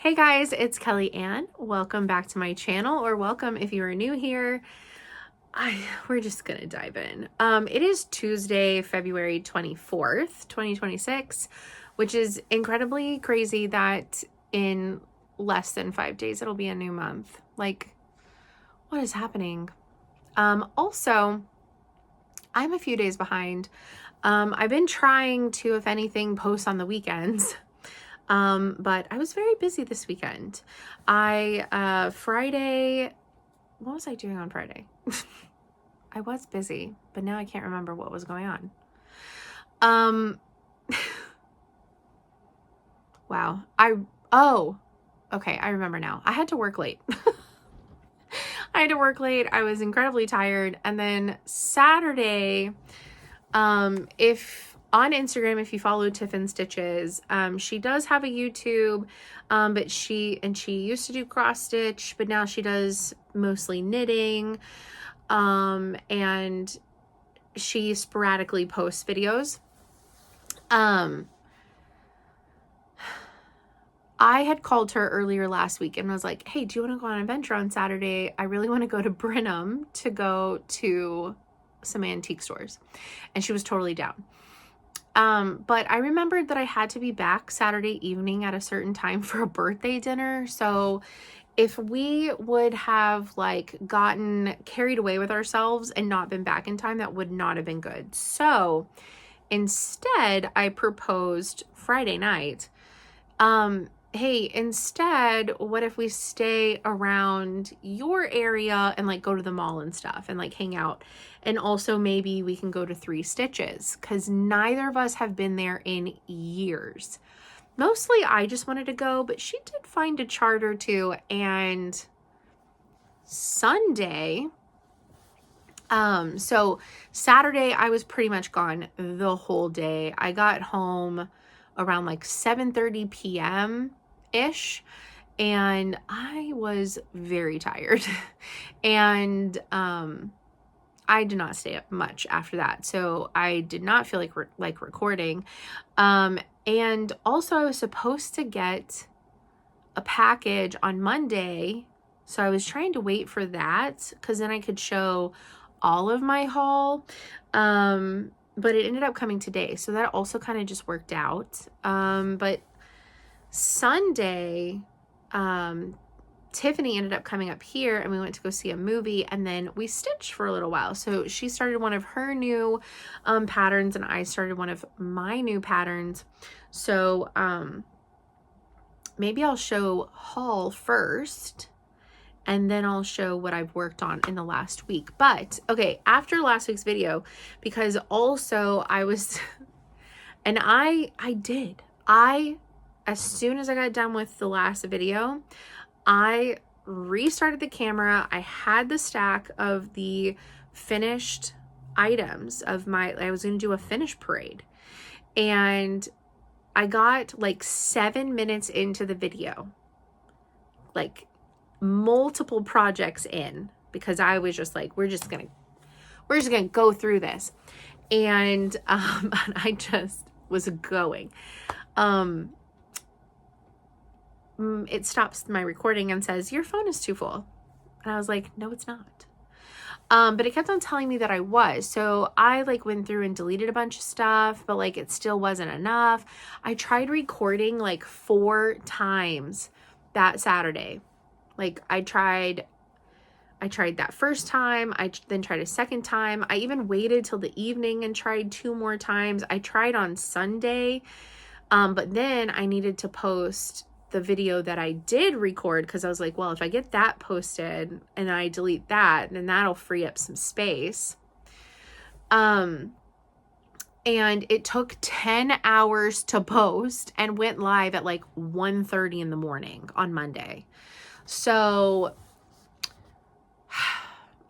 Hey guys, it's Kelly Ann. Welcome back to my channel, or welcome if you are new here. We're just gonna dive in. It is Tuesday, February 24th, 2026, which is incredibly crazy that in less than 5 days it'll be a new month. Like, what is happening? Also, I'm a few days behind. I've been trying to, if anything, post on the weekends. But I was very busy this weekend. Friday, what was I doing on Friday? I was busy, but now I can't remember what was going on. Wow. Okay, I remember now. I had to work late. I was incredibly tired. And then Saturday, on Instagram, if you follow Tiffin Stitches, she does have a YouTube, but she used to do cross stitch, but now she does mostly knitting, and she sporadically posts videos. I had called her earlier last week and was like, hey, do you want to go on an adventure on Saturday? I really want to go to Brenham to go to some antique stores. And she was totally down. But I remembered that I had to be back Saturday evening at a certain time for a birthday dinner. So if we would have like gotten carried away with ourselves and not been back in time, that would not have been good. So instead, I proposed Friday night. Hey, instead, what if we stay around your area and like go to the mall and stuff and like hang out? And also maybe we can go to 3 Stitches, because neither of us have been there in years. Mostly I just wanted to go, but she did find a charter too. And Sunday, so Saturday I was pretty much gone the whole day. I got home around like 7:30 p.m. ish, and I was very tired. And I did not stay up much after that, so I did not feel like recording. And also I was supposed to get a package on Monday, so I was trying to wait for that because then I could show all of my haul. But it ended up coming today, so that also kind of just worked out. But Sunday, Tiffany ended up coming up here and we went to go see a movie, and then we stitched for a little while. So she started one of her new patterns and I started one of my new patterns. So maybe I'll show haul first, and then I'll show what I've worked on in the last week. But okay, after last week's video, because also I was, and as soon as I got done with the last video, I restarted the camera. I had the stack of the finished items of I was going to do a finish parade, and I got like 7 minutes into the video, like multiple projects in, because I was just like, we're just gonna go through this. And I just was going. It stops my recording and says, your phone is too full. And I was like, no, it's not. But it kept on telling me that I was. So I like went through and deleted a bunch of stuff, but like it still wasn't enough. I tried recording like 4 times that Saturday. Like I tried that first time. I then tried a second time. I even waited till the evening and tried 2 more times. I tried on Sunday. But then I needed to post the video that I did record, because I was like, well, if I get that posted and I delete that, then that'll free up some space. And it took 10 hours to post and went live at like 1:30 in the morning on Monday. So,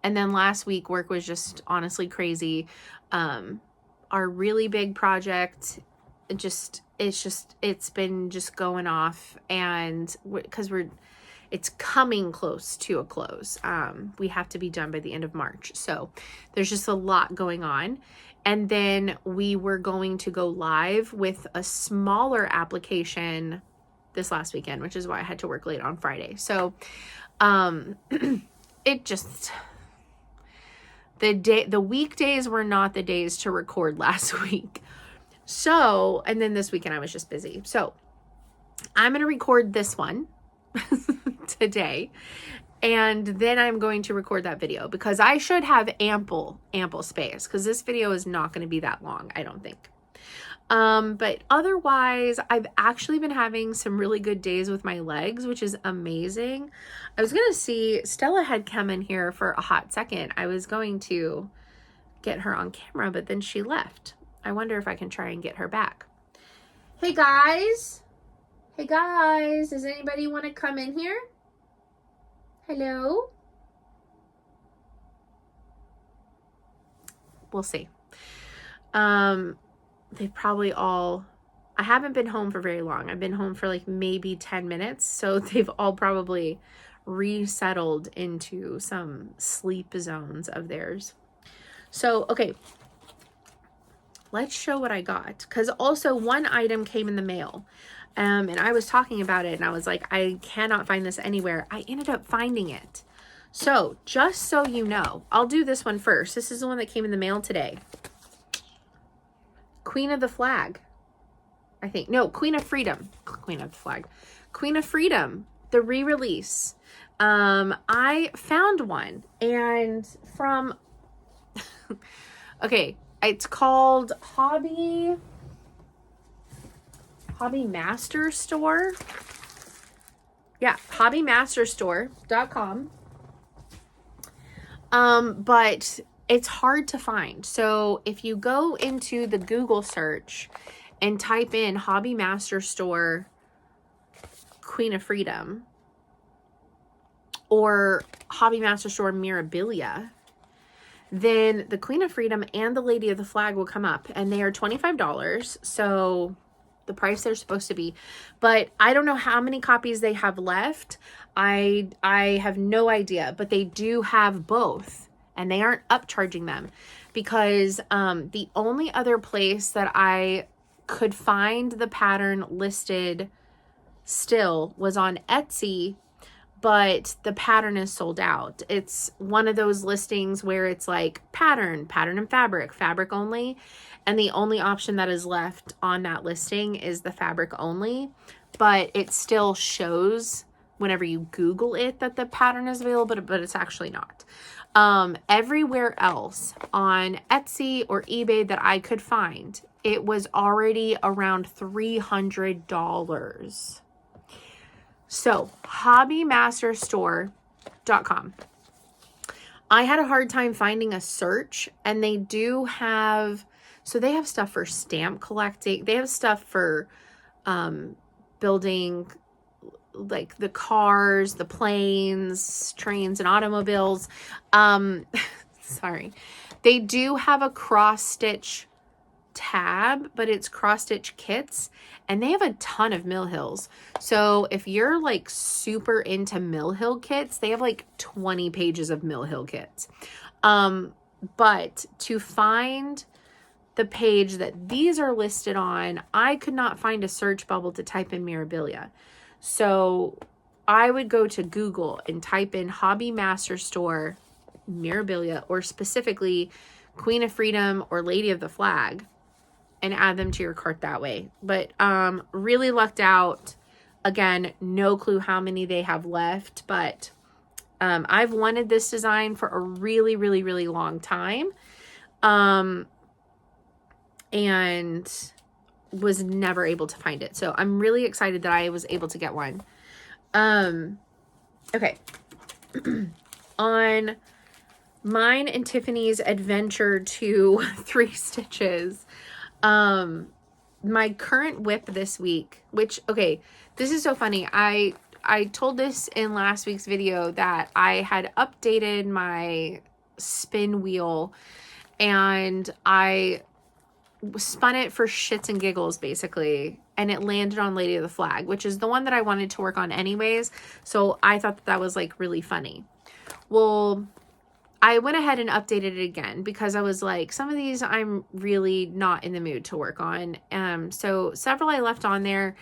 and then last week work was just honestly crazy. Our really big project, it's been just going off, and because it's coming close to a close. We have to be done by the end of March. So there's just a lot going on. And then we were going to go live with a smaller application this last weekend, which is why I had to work late on Friday. So, it just, the weekdays were not the days to record last week. So, and then this weekend I was just busy. So I'm going to record this one today. And then I'm going to record that video because I should have ample space, because this video is not going to be that long, I don't think. But otherwise, I've actually been having some really good days with my legs, which is amazing. I was going to see, Stella had come in here for a hot second. I was going to get her on camera, but then she left. I wonder if I can try and get her back. Hey guys. Hey guys, does anybody want to come in here? Hello? We'll see. They probably all, I haven't been home for very long. I've been home for like maybe 10 minutes. So they've all probably resettled into some sleep zones of theirs. So, okay. Let's show what I got. Because also one item came in the mail. And I was talking about it and I was like, I cannot find this anywhere. I ended up finding it. So just so you know, I'll do this one first. This is the one that came in the mail today. Queen of the Flag, I think. No, Queen of Freedom. Queen of the Flag. Queen of Freedom, the re-release. I found one and from, okay, it's called Hobby Master Store. Yeah, hobbymasterstore.com. But it's hard to find. So if you go into the Google search and type in Hobby Master Store Queen of Freedom or Hobby Master Store Mirabilia, then the Queen of Freedom and the Lady of the Flag will come up, and they are $25. So the price they're supposed to be, but I don't know how many copies they have left. I have no idea, but they do have both, and they aren't upcharging them, because the only other place that I could find the pattern listed still was on Etsy, but the pattern is sold out. It's one of those listings where it's like pattern and fabric only. And the only option that is left on that listing is the fabric only, but it still shows whenever you Google it that the pattern is available, but it's actually not. Everywhere else on Etsy or eBay that I could find, it was already around $300. So hobbymasterstore.com. I had a hard time finding a search, and they do have, so they have stuff for stamp collecting. They have stuff for building like the cars, the planes, trains, and automobiles. Sorry. They do have a cross stitch tab, but it's cross stitch kits, and they have a ton of mill hills. So if you're like super into mill hill kits, they have like 20 pages of mill hill kits. But to find the page that these are listed on, I could not find a search bubble to type in Mirabilia. So I would go to Google and type in Hobby Master Store Mirabilia, or specifically Queen of Freedom or Lady of the Flag, and add them to your cart that way. But really lucked out. Again, no clue how many they have left, but I've wanted this design for a really, really, really long time. And was never able to find it. So I'm really excited that I was able to get one. Okay. On mine and Tiffany's adventure to 3 stitches, my current whip this week, which, okay, this is so funny. I told this in last week's video that I had updated my spin wheel, and I spun it for shits and giggles, basically, and it landed on Lady of the Flag, which is the one that I wanted to work on anyways. So I thought that was like really funny. Well, I went ahead and updated it again because I was like, some of these I'm really not in the mood to work on. So several I left on there,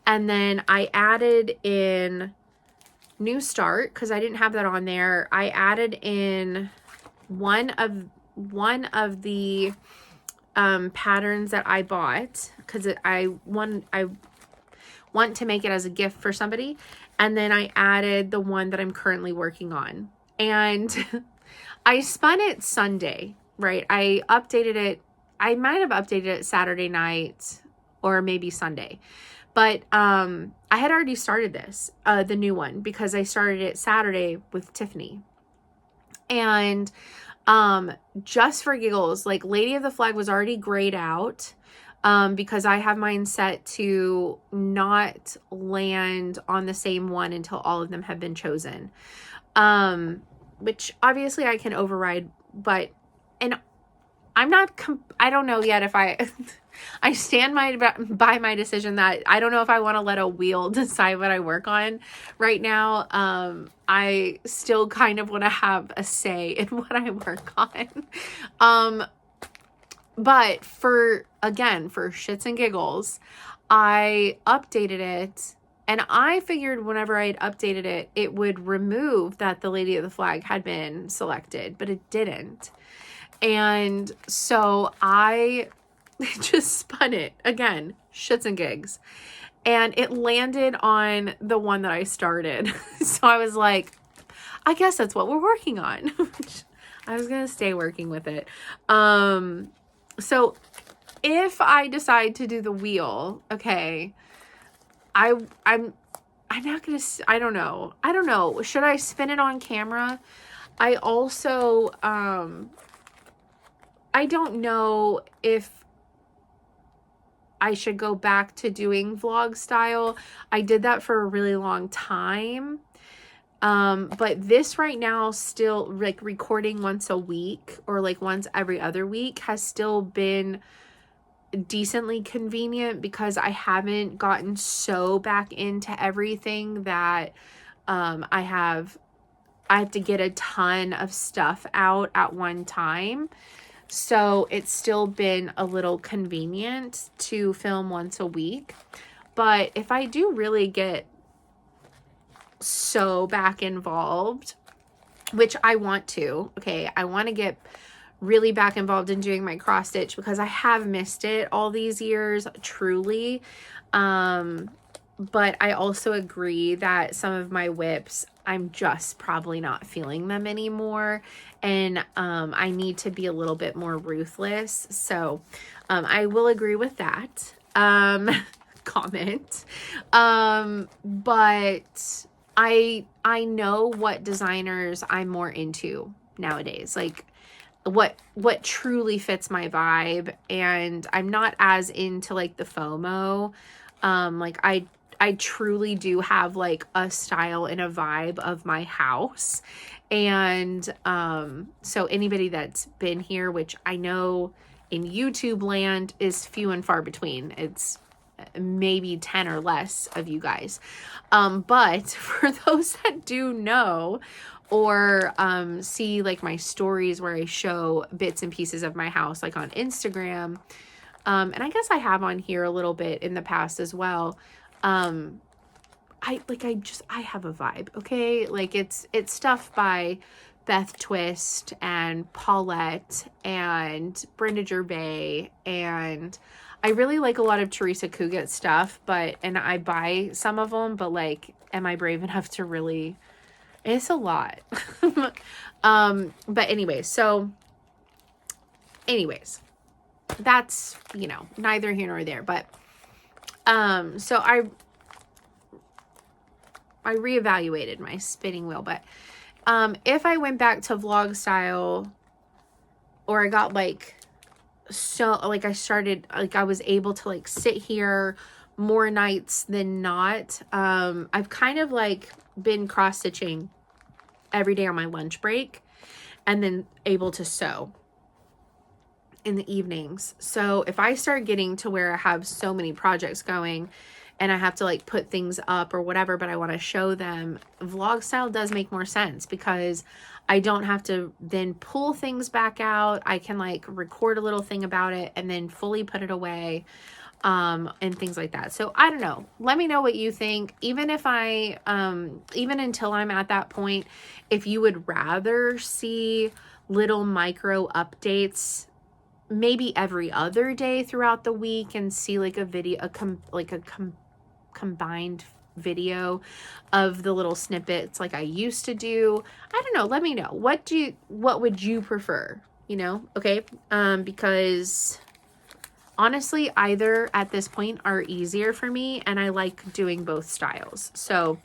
and then I added in New Start because I didn't have that on there. I added in one of the patterns that I bought because I want to make it as a gift for somebody, and then I added the one that I'm currently working on. And I spun it Sunday, right? I updated it. I might have updated it Saturday night or maybe Sunday. But I had already started this, the new one, because I started it Saturday with Tiffany. And just for giggles, like Lady of the Flag was already grayed out because I have mine set to not land on the same one until all of them have been chosen. Which obviously I can override, but, and I'm not, I don't know yet if I stand by my decision that I don't know if I want to let a wheel decide what I work on right now. I still kind of want to have a say in what I work on. But for shits and giggles, I updated it. And I figured whenever I had updated it, it would remove that the Lady of the Flag had been selected, but it didn't. And so I just spun it again, shits and gigs. And it landed on the one that I started. So I was like, I guess that's what we're working on. I was going to stay working with it. So if I decide to do the wheel, okay, I'm not going to, I don't know. Should I spin it on camera? I also, I don't know if I should go back to doing vlog style. I did that for a really long time. But this right now, still like recording once a week or like once every other week has still been decently convenient because I haven't gotten so back into everything that I have to get a ton of stuff out at one time. So it's still been a little convenient to film once a week. But if I do really get so back involved, which I want to, okay, I want to get really back involved in doing my cross stitch because I have missed it all these years, truly. But I also agree that some of my whips, I'm just probably not feeling them anymore. And I need to be a little bit more ruthless. So I will agree with that comment. But I know what designers I'm more into nowadays. Like what truly fits my vibe, and I'm not as into like the FOMO. Like I truly do have like a style and a vibe of my house. And so anybody that's been here, which I know in YouTube land is few and far between, it's maybe 10 or less of you guys. But for those that do know or see like my stories where I show bits and pieces of my house, like on Instagram, and I guess I have on here a little bit in the past as well. I have a vibe, okay? Like it's stuff by Beth Twist and Paulette and Brenda Gervais, and I really like a lot of Teresa Cugat stuff, and I buy some of them, but like, am I brave enough to really, it's a lot. But anyways, that's, neither here nor there, but, so I reevaluated my spinning wheel, but, if I went back to vlog style, or I got like, so like I was able to like sit here more nights than not. I've kind of like been cross stitching every day on my lunch break and then able to sew in the evenings. So if I start getting to where I have so many projects going and I have to like put things up or whatever, but I want to show them, vlog style does make more sense because I don't have to then pull things back out. I can like record a little thing about it and then fully put it away, and things like that. So I don't know. Let me know what you think. Even if I, even until I'm at that point, if you would rather see little micro updates, maybe every other day throughout the week, and see like a video, combined video of the little snippets like I used to do. I don't know. Let me know. What would you prefer? You know? Okay. Because honestly, either at this point are easier for me, and I like doing both styles. So,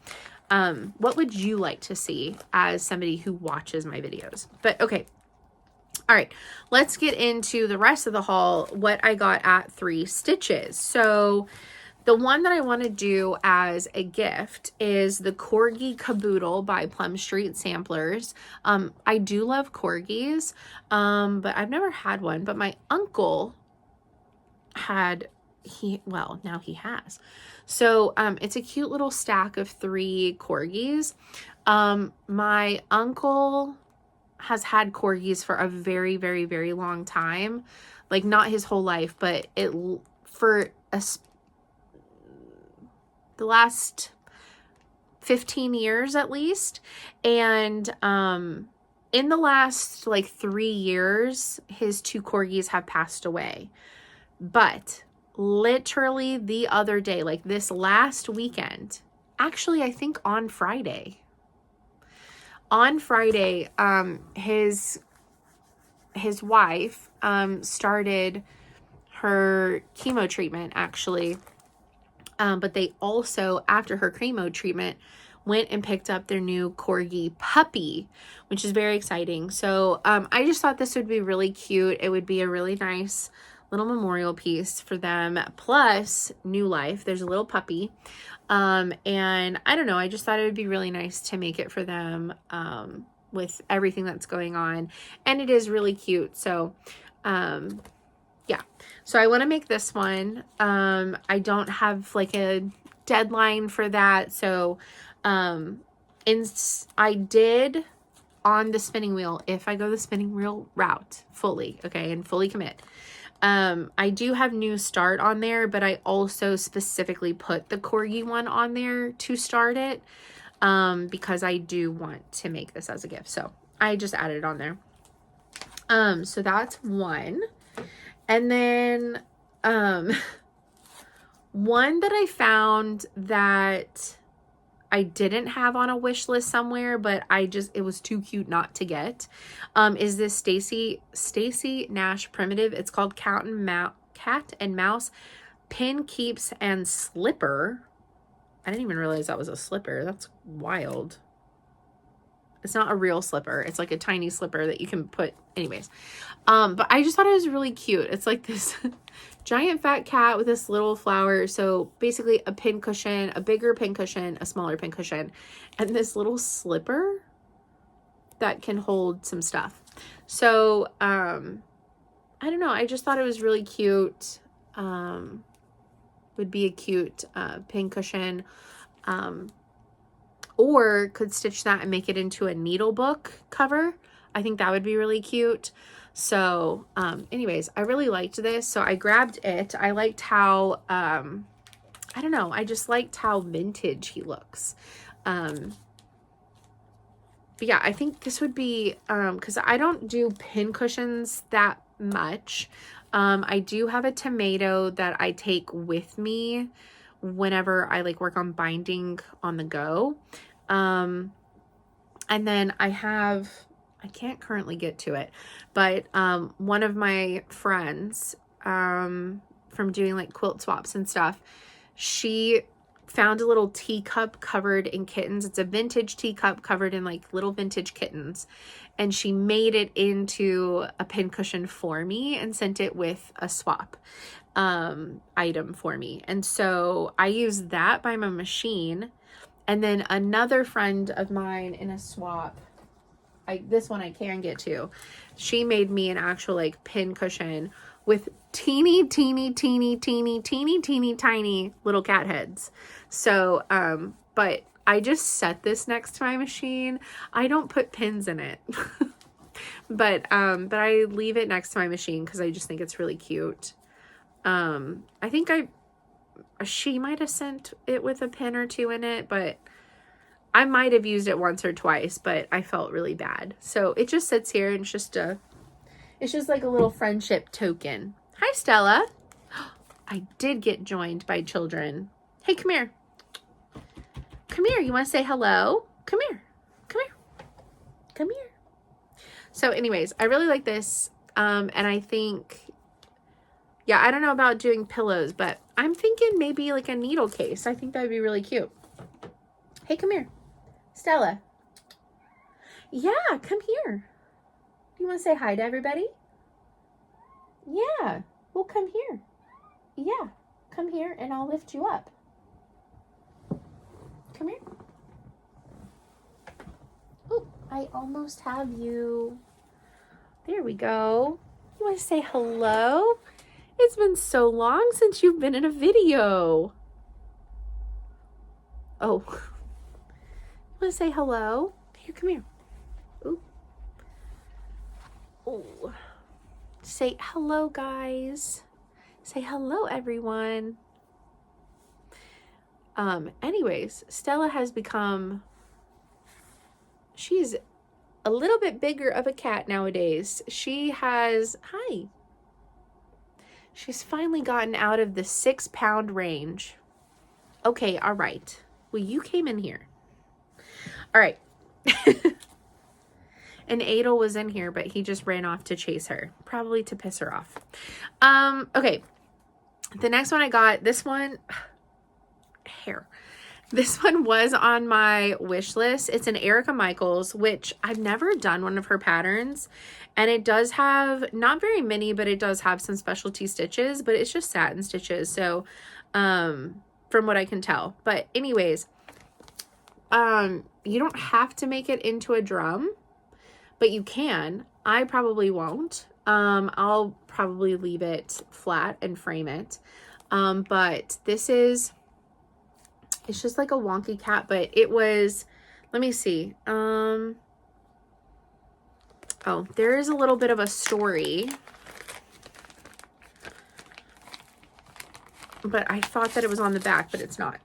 what would you like to see as somebody who watches my videos? But okay. All right, let's get into the rest of the haul, what I got at 3stitches. So the one that I want to do as a gift is the Corgi Caboodle by Plum Street Samplers. I do love corgis, but I've never had one, but my uncle had, now he has. So it's a cute little stack of 3 corgis. My uncle has had corgis for a very, very, very long time. Like not his whole life, but for the last 15 years at least. And in the last like 3 years, his 2 corgis have passed away. But literally the other day, like this last weekend, actually I think on Friday, his wife started her chemo treatment actually. But they also, after her chemo treatment, went and picked up their new corgi puppy, which is very exciting. So I just thought this would be really cute. It would be a really nice little memorial piece for them, plus new life. There's a little puppy. And I don't know, I just thought it would be really nice to make it for them with everything that's going on. And it is really cute. So yeah, so I want to make this one. I don't have like a deadline for that. So I did on the spinning wheel, if I go the spinning wheel route fully, okay, and fully commit, I do have new start on there, but I also specifically put the corgi one on there to start it, because I do want to make this as a gift. So I just added it on there. So that's one. And then, one that I found that I didn't have on a wish list somewhere, but it was too cute not to get, is this Stacy Nash primitive. It's called Cat and Mouse Pin Keeps and Slipper. I didn't even realize that was a slipper. That's wild. It's not a real slipper. It's like a tiny slipper that you can put, anyways. But I just thought it was really cute. It's like this giant fat cat with this little flower. So basically a pin cushion, a bigger pin cushion, a smaller pin cushion, and this little slipper that can hold some stuff. So, I don't know. I just thought it was really cute. Would be a cute, pin cushion. Or could stitch that and make it into a needle book cover. I think that would be really cute. So, anyways, I really liked this. So I grabbed it. I liked how, I don't know. I just liked how vintage he looks. But yeah, I think this would be, cause I don't do pin cushions that much. I do have a tomato that I take with me whenever I like work on binding on the go. And then I can't currently get to it, but, one of my friends, from doing like quilt swaps and stuff, she found a little teacup covered in kittens. It's a vintage teacup covered in like little vintage kittens. And she made it into a pin cushion for me and sent it with a swap, item for me. And so I used that by my machine. And then another friend of mine in a swap, this one I can get to, she made me an actual like pin cushion with teeny, teeny, teeny, teeny, teeny, teeny, tiny little cat heads. So, but I just set this next to my machine. I don't put pins in it. But I leave it next to my machine because I just think it's really cute. I think she might have sent it with a pin or two in it, but I might have used it once or twice, but I felt really bad. So it just sits here and it's just like a little friendship token. Hi, Stella. I did get joined by children. Hey, come here. Come here. You want to say hello? Come here. Come here. Come here. So anyways, I really like this. And I think, yeah, I don't know about doing pillows, but I'm thinking maybe like a needle case. I think that would be really cute. Hey, come here. Stella. Yeah, come here. You want to say hi to everybody? Yeah. Well, come here. Yeah. Come here and I'll lift you up. Come here. Oh, I almost have you. There we go. You want to say hello? It's been so long since you've been in a video. Oh. You want to say hello? Here, come here. Ooh. Oh. Say hello, guys. Say hello, everyone. Anyways, Stella has become, she's a little bit bigger of a cat nowadays. She has, hi. She's finally gotten out of the 6-pound range. Okay, all right. Well, you came in here. All right. And Adel was in here, but he just ran off to chase her. Probably to piss her off. Okay. The next one I got, this one, hair. This one was on my wish list. It's an Erica Michaels, which I've never done one of her patterns. And it does have, not very many, but it does have some specialty stitches, but it's just satin stitches. So, from what I can tell. But anyways, you don't have to make it into a drum, but you can. I probably won't. I'll probably leave it flat and frame it. But this is, it's just like a wonky cat, but it was, let me see. Oh, there is a little bit of a story, but I thought that it was on the back, but it's not.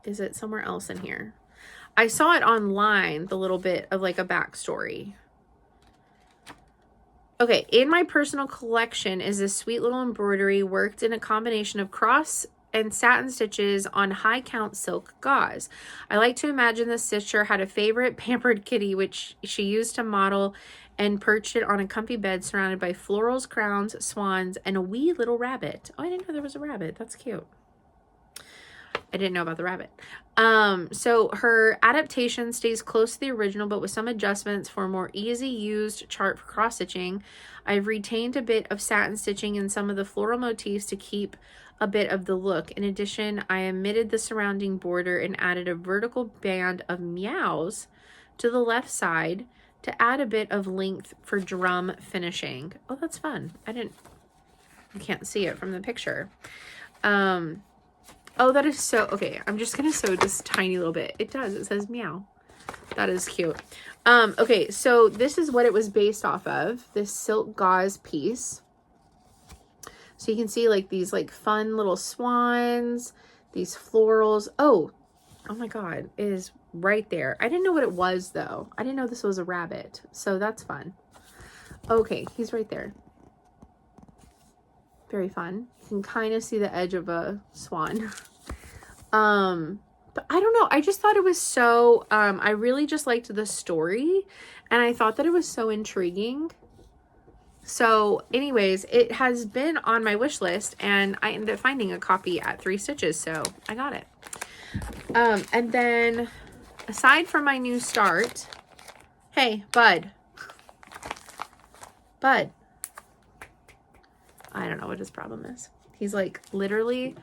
Is it somewhere else in here? I saw it online, the little bit of like a backstory. Okay, in my personal collection is this sweet little embroidery worked in a combination of cross and satin stitches on high count silk gauze. I like to imagine the stitcher had a favorite pampered kitty which she used to model and perched it on a comfy bed surrounded by florals, crowns, swans, and a wee little rabbit. Oh, I didn't know there was a rabbit. That's cute. I didn't know about the rabbit. So her adaptation stays close to the original, but with some adjustments for a more easy used chart for cross stitching. I've retained a bit of satin stitching in some of the floral motifs to keep a bit of the look. In addition, I omitted the surrounding border and added a vertical band of meows to the left side to add a bit of length for drum finishing. Oh, that's fun. You can't see it from the picture. Oh, that is so, okay, I'm just gonna sew just a tiny little bit. It does, it says meow. That is cute. Okay, so this is what it was based off of, this silk gauze piece. So you can see like these like fun little swans, these florals. Oh my God, it is right there. I didn't know what it was though. I didn't know this was a rabbit, so that's fun. Okay, he's right there. Very fun. You can kind of see the edge of a swan. But I don't know. I just thought it was so, I really just liked the story and I thought that it was so intriguing. So anyways, it has been on my wish list and I ended up finding a copy at 3 Stitches. So I got it. And then aside from my new start, hey, Bud. I don't know what his problem is. He's like literally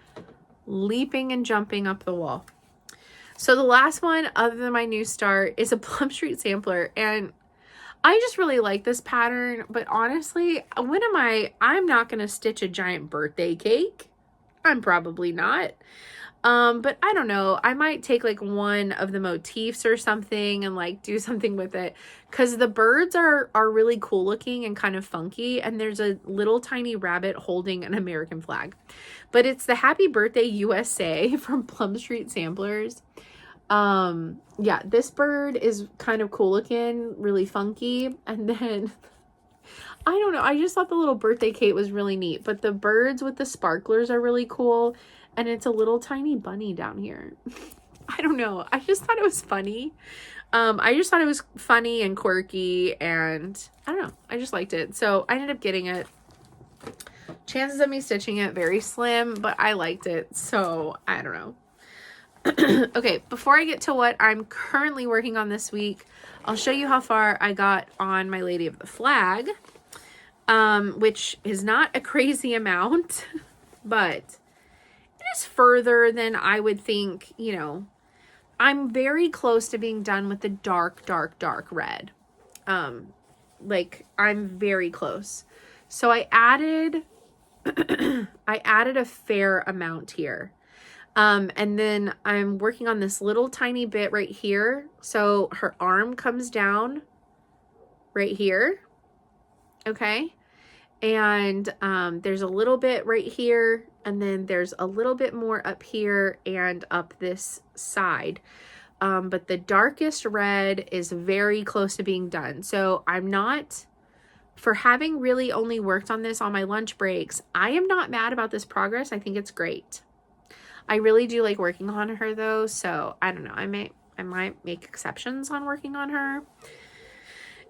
leaping and jumping up the wall. So the last one other than my new start is a Plum Street sampler. And I just really like this pattern, but honestly, I'm not going to stitch a giant birthday cake. I'm probably not. But I don't know. I might take like one of the motifs or something and like do something with it, because the birds are really cool looking and kind of funky. And there's a little tiny rabbit holding an American flag, but it's the Happy Birthday USA from Plum Street Samplers. Yeah, this bird is kind of cool looking, really funky. And then I don't know, I just thought the little birthday cake was really neat, but the birds with the sparklers are really cool. And it's a little tiny bunny down here. I don't know. I just thought it was funny. I just thought it was funny and quirky, and I don't know. I just liked it. So I ended up getting it. Chances of me stitching it, very slim, but I liked it. So I don't know. Okay, before I get to what I'm currently working on this week, I'll show you how far I got on my Lady of the Flag, which is not a crazy amount, but is further than I would think. You know, I'm very close to being done with the dark red. Like I'm very close. So I added I added a fair amount here. And then I'm working on this little tiny bit right here. So her arm comes down right here. Okay. And there's a little bit right here, and then there's a little bit more up here and up this side. But the darkest red is very close to being done. So I'm not, for having really only worked on this on my lunch breaks, I am not mad about this progress. I think it's great. I really do like working on her though. So I don't know. I might make exceptions on working on her.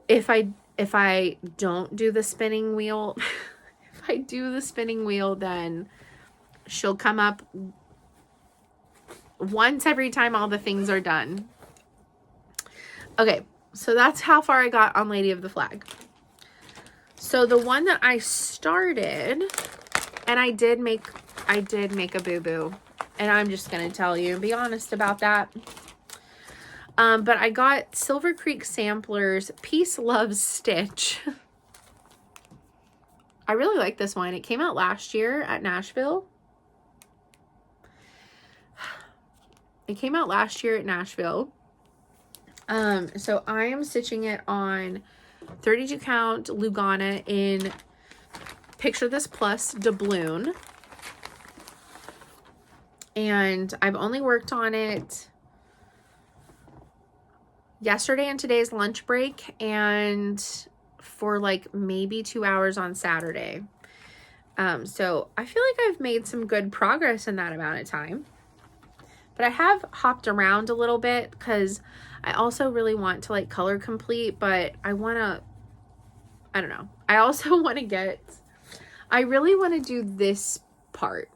If I don't do the spinning wheel, if I do the spinning wheel, then she'll come up once every time all the things are done. Okay, so that's how far I got on Lady of the Flag. So the one that I started, and I did make a boo-boo, and I'm just going to tell you and be honest about that. But I got Silver Creek Samplers Peace Love Stitch. I really like this one. It came out last year at Nashville. It came out last year at Nashville. So I am stitching it on 32 count Lugana in Picture This Plus doubloon. And I've only worked on it yesterday and today's lunch break, and for like maybe 2 hours on Saturday. So I feel like I've made some good progress in that amount of time. But I have hopped around a little bit because I also really want to like color complete, but I don't know. I also want to I really want to do this part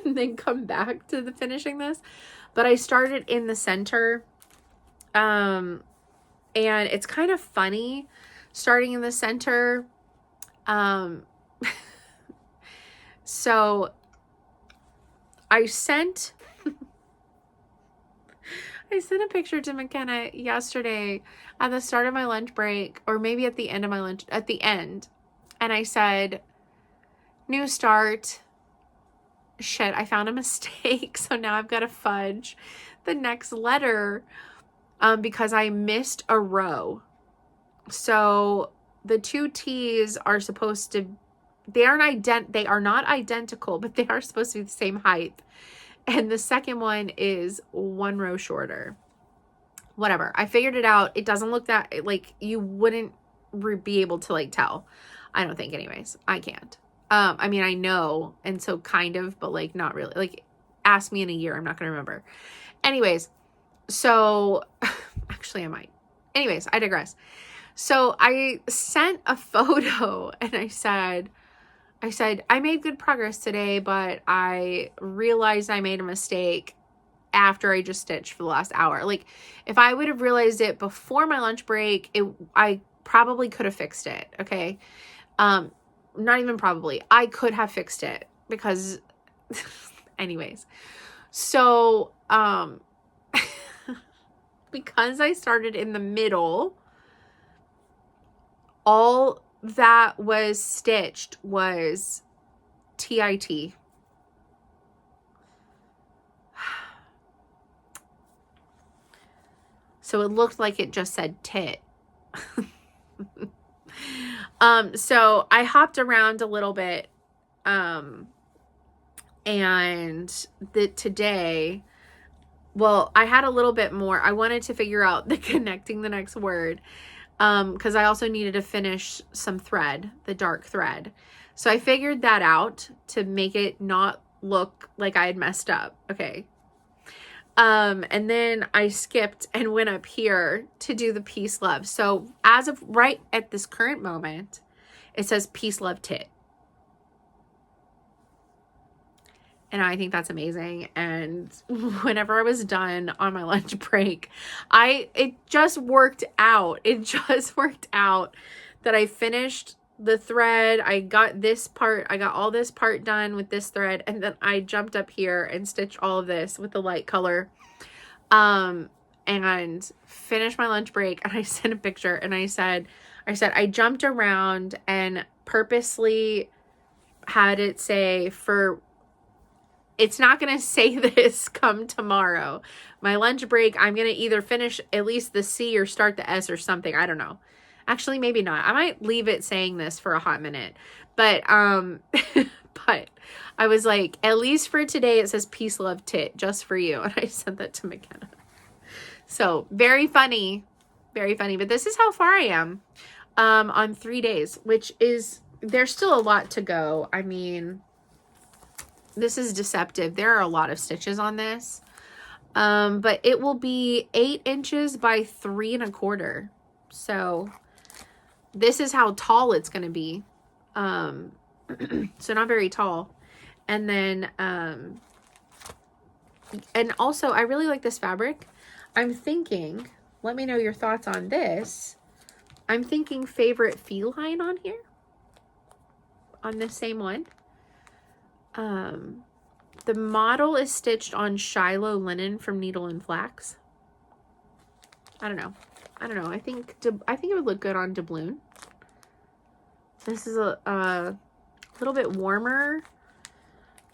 and then come back to the finishing this. But I started in the center. And it's kind of funny starting in the center. So I sent a picture to McKenna yesterday at the start of my lunch break, or maybe at the end of my lunch, at the end. And I said, new start. Shit, I found a mistake. So now I've got to fudge the next letter. Because I missed a row. So the two T's are supposed to, they are not identical, but they are supposed to be the same height. And the second one is one row shorter. Whatever. I figured it out. It doesn't look that, like, you wouldn't be able to like tell. I don't think anyways. I can't. I mean, I know, and so kind of, but like not really. Like, ask me in a year. I'm not going to remember. Anyways. So, actually I might. Anyways, I digress. So I sent a photo and I said, I made good progress today, but I realized I made a mistake after I just stitched for the last hour. Like, if I would have realized it before my lunch break, I probably could have fixed it. Okay. Not even probably. I could have fixed it because anyways. So, because I started in the middle, all that was stitched was TIT. So it looked like it just said tit. So I hopped around a little bit, and today, well, I had a little bit more. I wanted to figure out the connecting the next word, because I also needed to finish some thread, the dark thread. So I figured that out to make it not look like I had messed up. Okay. And then I skipped and went up here to do the peace love. So as of right at this current moment, it says peace love tit. And I think that's amazing. And whenever I was done on my lunch break, it just worked out. It just worked out that I finished the thread. I got this part, I got all this part done with this thread, and then I jumped up here and stitched all of this with the light color, and finished my lunch break. And I sent a picture, and I said I jumped around and purposely had it say, it's not going to say this come tomorrow. My lunch break, I'm going to either finish at least the C or start the S or something. I don't know. Actually, maybe not. I might leave it saying this for a hot minute. But, but I was like, at least for today, it says peace, love, tit, just for you. And I sent that to McKenna. So very funny, very funny. But this is how far I am, on 3 days, which is, there's still a lot to go. I mean, this is deceptive. There are a lot of stitches on this. But it will be 8 inches by 3 1/4. So this is how tall it's going to be. So not very tall. And then, and also I really like this fabric. I'm thinking, let me know your thoughts on this. I'm thinking favorite feline on here, on this same one. The model is stitched on Shiloh linen from Needle and Flax. I don't know. I think it would look good on doubloon. This is a little bit warmer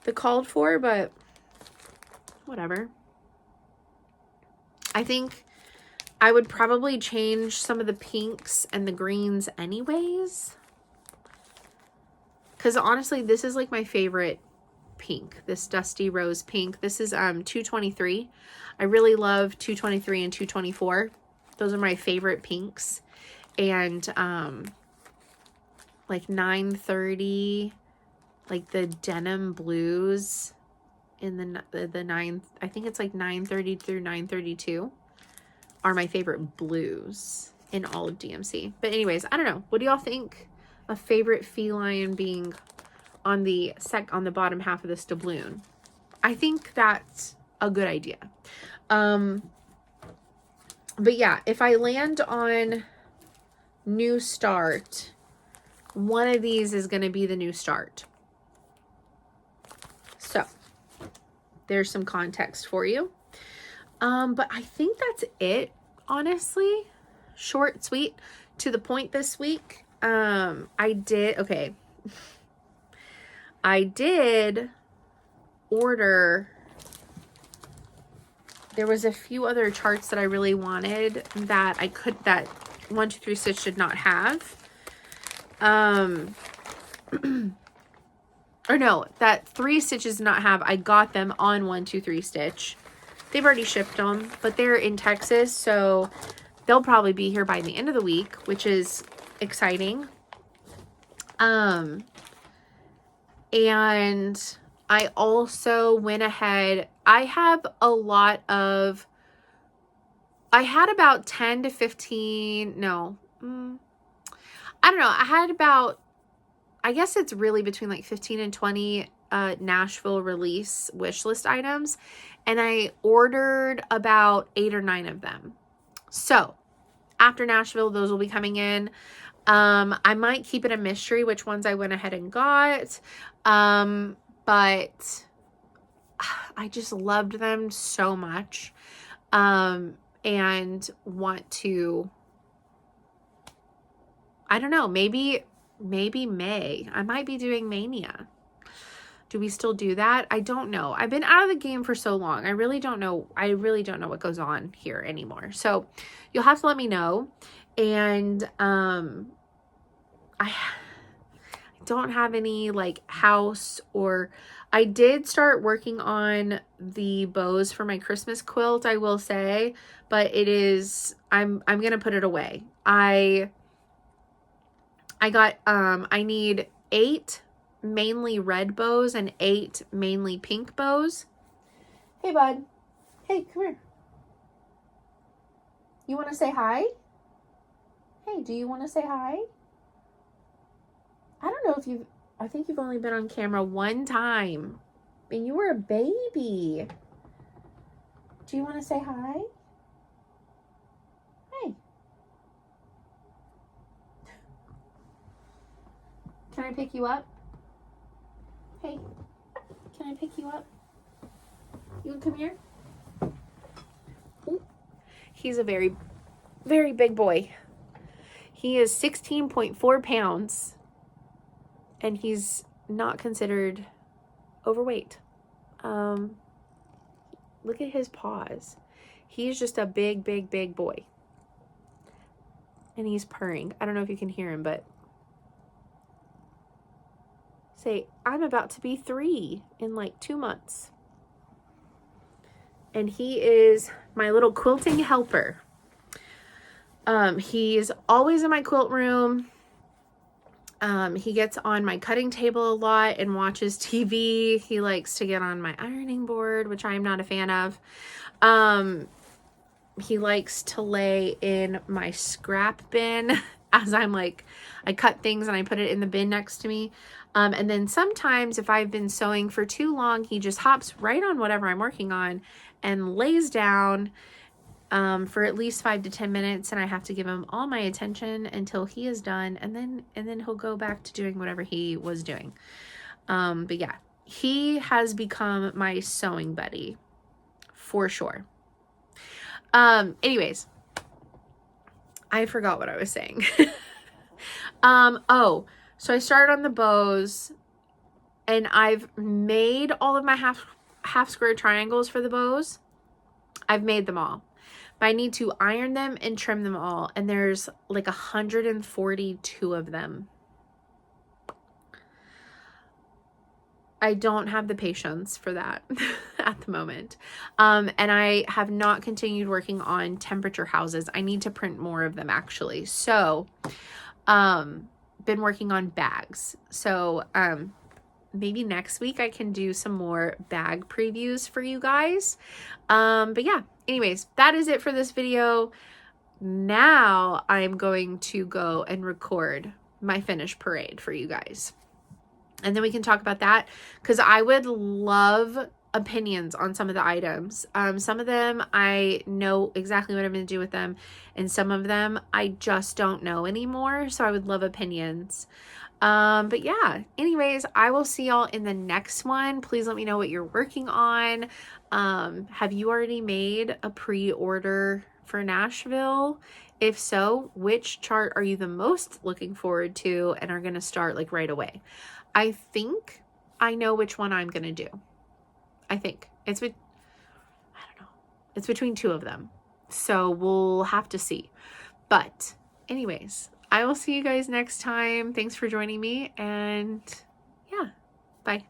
than called for, but whatever. I think I would probably change some of the pinks and the greens anyways. Because honestly, this is like my favorite pink, this dusty rose pink. This is 223. I really love 223 and 224. Those are my favorite pinks. And like 930, like the denim blues in the 9, I think it's like 930 through 932 are my favorite blues in all of DMC. But anyways, I don't know. What do y'all think? A favorite feline being on the bottom half of this doubloon. I think that's a good idea. But yeah, if I land on new start, one of these is going to be the new start. So there's some context for you. But I think that's it, honestly. Short, sweet, to the point this week. I did order, there was a few other charts that I really wanted that that 123 Stitch did not have. Or no, that 3 Stitches did not have. I got them on 123 Stitch. They've already shipped them, but they're in Texas, so they'll probably be here by the end of the week, which is exciting. And I also went ahead, I had about 10 to 15, no, I don't know. I had about, I guess it's really between like 15 and 20 Nashville release wish list items. And I ordered about 8 or 9 of them. So after Nashville, those will be coming in. I might keep it a mystery which ones I went ahead and got. But I just loved them so much. And want to I don't know, maybe May. I might be doing Mania. Do we still do that? I don't know. I've been out of the game for so long. I really don't know what goes on here anymore. So you'll have to let me know. And I don't have any like house, or I did start working on the bows for my Christmas quilt, I will say, but it is, I'm going to put it away. I got, I need 8 mainly red bows and 8 mainly pink bows. Hey, bud. Hey, come here. You want to say hi? Hey, do you want to say hi? I don't know if I think you've only been on camera one time, and you were a baby. Do you want to say hi? Hey. Can I pick you up? Hey, can I pick you up? You want to come here? Ooh. He's a very, very big boy. He is 16.4 pounds, and he's not considered overweight. Look at his paws. He's just a big, big, big boy. And he's purring. I don't know if you can hear him, but say, I'm about to be 3 in like 2 months. And he is my little quilting helper. He's always in my quilt room. He gets on my cutting table a lot and watches TV. He likes to get on my ironing board, which I am not a fan of. He likes to lay in my scrap bin as I'm like, I cut things and I put it in the bin next to me. And then sometimes if I've been sewing for too long, he just hops right on whatever I'm working on and lays down for at least 5 to 10 minutes, and I have to give him all my attention until he is done, and then he'll go back to doing whatever he was doing. But yeah, he has become my sewing buddy for sure. Anyways, I forgot what I was saying. Oh, so I started on the bows, and I've made all of my half square triangles for the bows. I've made them all. But I need to iron them and trim them all. And there's like 142 of them. I don't have the patience for that at the moment. And I have not continued working on temperature houses. I need to print more of them actually. So, been working on bags. So, maybe next week I can do some more bag previews for you guys. But yeah, anyways, that is it for this video. Now I'm going to go and record my finished parade for you guys. And then we can talk about that, because I would love opinions on some of the items. Some of them I know exactly what I'm going to do with them, and some of them I just don't know anymore. So I would love opinions. But yeah, anyways, I will see y'all in the next one. Please let me know what you're working on. Have you already made a pre-order for Nashville? If so, which chart are you the most looking forward to and are going to start like right away? I think I know which one I'm going to do. I think it's, I don't know. It's between 2 of them. So we'll have to see. But anyways, I will see you guys next time. Thanks for joining me, and yeah, bye.